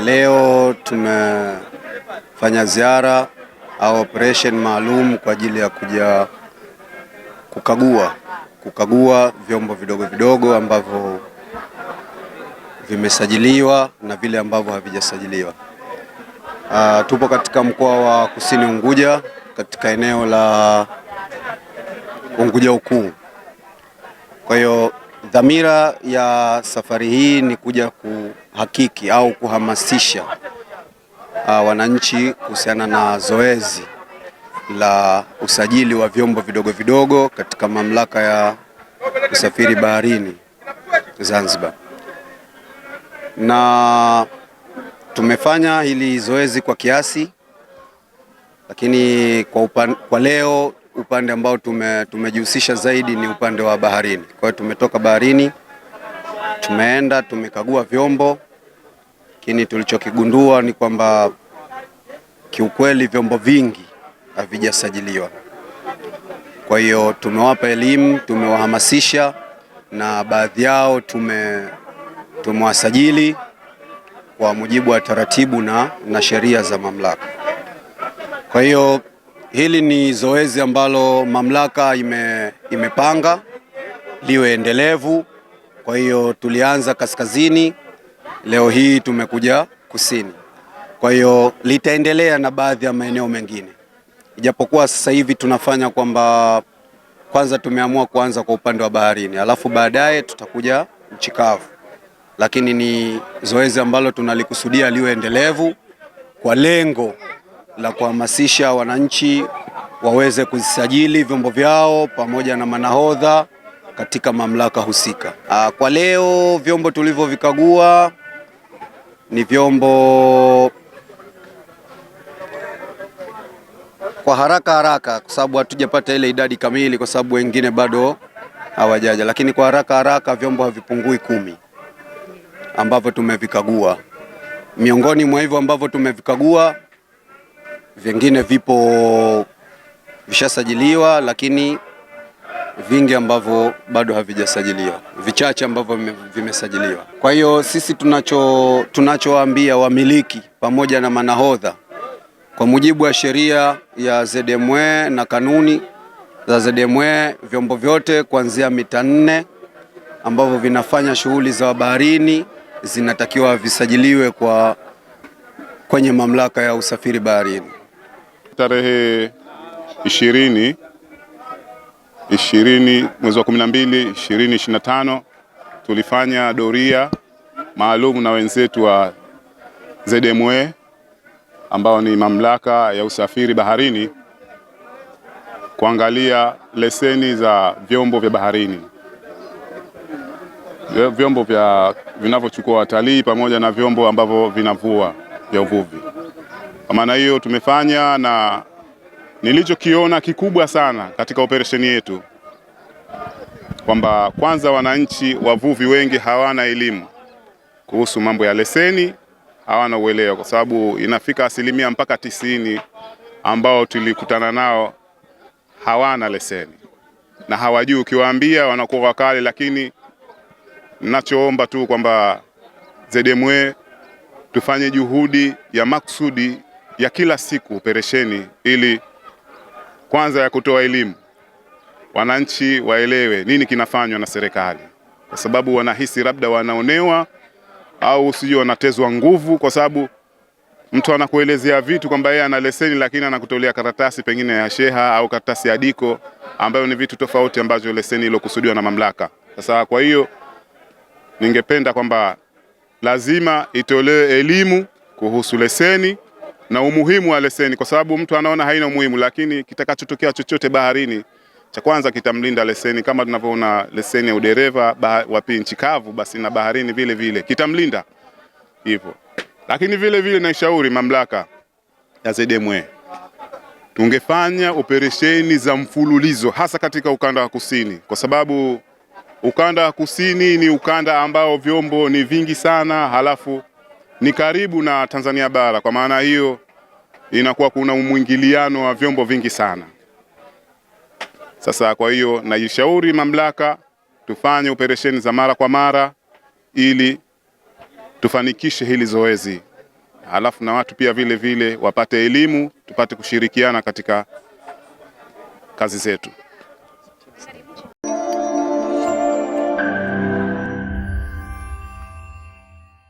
Leo tumefanya ziara au operation maalum kwa ajili ya kuja kukagua vyombo vidogo vidogo ambavyo vimesajiliwa na vile ambavyo havijasajiliwa. Tupo katika mkoa wa Kusini Unguja katika eneo la Unguja Ukuu. Kwa hiyo dhamira ya safari hii ni kuja kuhakiki au kuhamasisha wananchi kuhusiana na zoezi la usajili wa vyombo vidogo vidogo katika mamlaka ya usafiri baharini Zanzibar. Na tumefanya hili zoezi kwa kiasi, lakini kwa leo upande ambao tumejihusisha zaidi ni upande wa baharini. Kwa hiyo tumetoka baharini, tumeenda tumekagua vyombo, lakini tulichokigundua ni kwamba kiukweli vyombo vingi havijasajiliwa. Kwa hiyo tumewapa elimu, tumewahamasisha na baadhi yao tumewasajili kwa mujibu wa taratibu na sheria za mamlaka. Kwa hiyo hili ni zoezi ambalo mamlaka imepanga liwe endelevu. Kwa hiyo tulianza kaskazini, leo hii tumekuja kusini. Kwa hiyo litaendelea na baadhi ya maeneo mengine, ijapokuwa sasa hivi tunafanya kwamba kwanza tumeamua kuanza kwa upande wa baharini, alafu baadaye tutakuja nchi kavu, lakini ni zoezi ambalo tunalikusudia liwe endelevu kwa lengo la kuhamasisha wananchi waweze kuzisajili vyombo vyao pamoja na manahodha katika mamlaka husika. Kwa leo vyombo tulivyovikagua ni vyombo kwa haraka kwa sababu hatujapata ile idadi kamili kwa sababu wengine bado hawajaja, lakini kwa haraka vyombo havipungui 10 ambavyo tumevikagua. Miongoni mwa hivyo ambavyo tumevikagua, vingine vipo vishasajiliwa, lakini vingi ambavyo bado havijasajiliwa, vichache ambavyo vimesajiliwa. Kwa hiyo sisi tunachowaambia wamiliki pamoja na manahodha, kwa mujibu wa sheria ya ZMW na kanuni za ZMW, vyombo vyote kuanzia mita 4 ambavyo vinafanya shughuli za baharini zinatakiwa visajiliwe kwenye mamlaka ya usafiri baharini. Tarehe 20 mwezi wa 12 2025 tulifanya doria maalum na wenzetu wa ZMW ambao ni mamlaka ya usafiri baharini kuangalia leseni za vyombo vya baharini, vyombo vinavyochukua watalii pamoja na vyombo ambavyo vinavua vya uvuvi. Kwa maana hiyo tumefanya, na nilichokiona kikubwa sana katika operesheni yetu kwamba kwanza wananchi wavuvi wengi hawana elimu kuhusu mambo ya leseni, hawana uelewa, kwa sababu inafika asilimia mpaka 90 ambao tulikutana nao hawana leseni na hawajui. Ukiwaambia wanakuwa wakali, lakini ninachoomba tu kwamba ZMW tufanye juhudi ya maksudi ya kila siku operesheni, ili kwanza ya kutoa elimu, wananchi waelewe nini kinafanywa na serikali, kwa sababu wanahisi labda wanaonewa au sijui wanatezwa nguvu, kwa sababu mtu anakuelezea vitu kwamba yeye ana leseni, lakini anakutolea karatasi pengine ya sheha au karatasi ya diko, ambayo ni vitu tofauti ambazo leseni ilokusudiwa na mamlaka. Sasa kwa hiyo ningependa kwamba lazima itolewe elimu kuhusu leseni na umuhimu wa leseni, kwa sababu mtu anaona haina umuhimu, lakini kitakachotokea chochote baharini, cha kwanza kitamlinda leseni. Kama tunavyoona leseni ya udereva wa nchi kavu, basi na baharini vile vile kitamlinda hivyo. Lakini vile vile naishauri mamlaka ya ZMW tungefanya operesheni za mfululizo, hasa katika ukanda wa kusini, kwa sababu ukanda wa kusini ni ukanda ambao vyombo ni vingi sana, halafu ni karibu na Tanzania bara. Kwa maana hiyo inakuwa kuna umwingiliano wa vyombo vingi sana. Sasa kwa hiyo naishauri mamlaka tufanye operesheni za mara kwa mara ili tufanikishe hili zoezi, halafu na watu pia vile vile wapate elimu, tupate kushirikiana katika kazi zetu.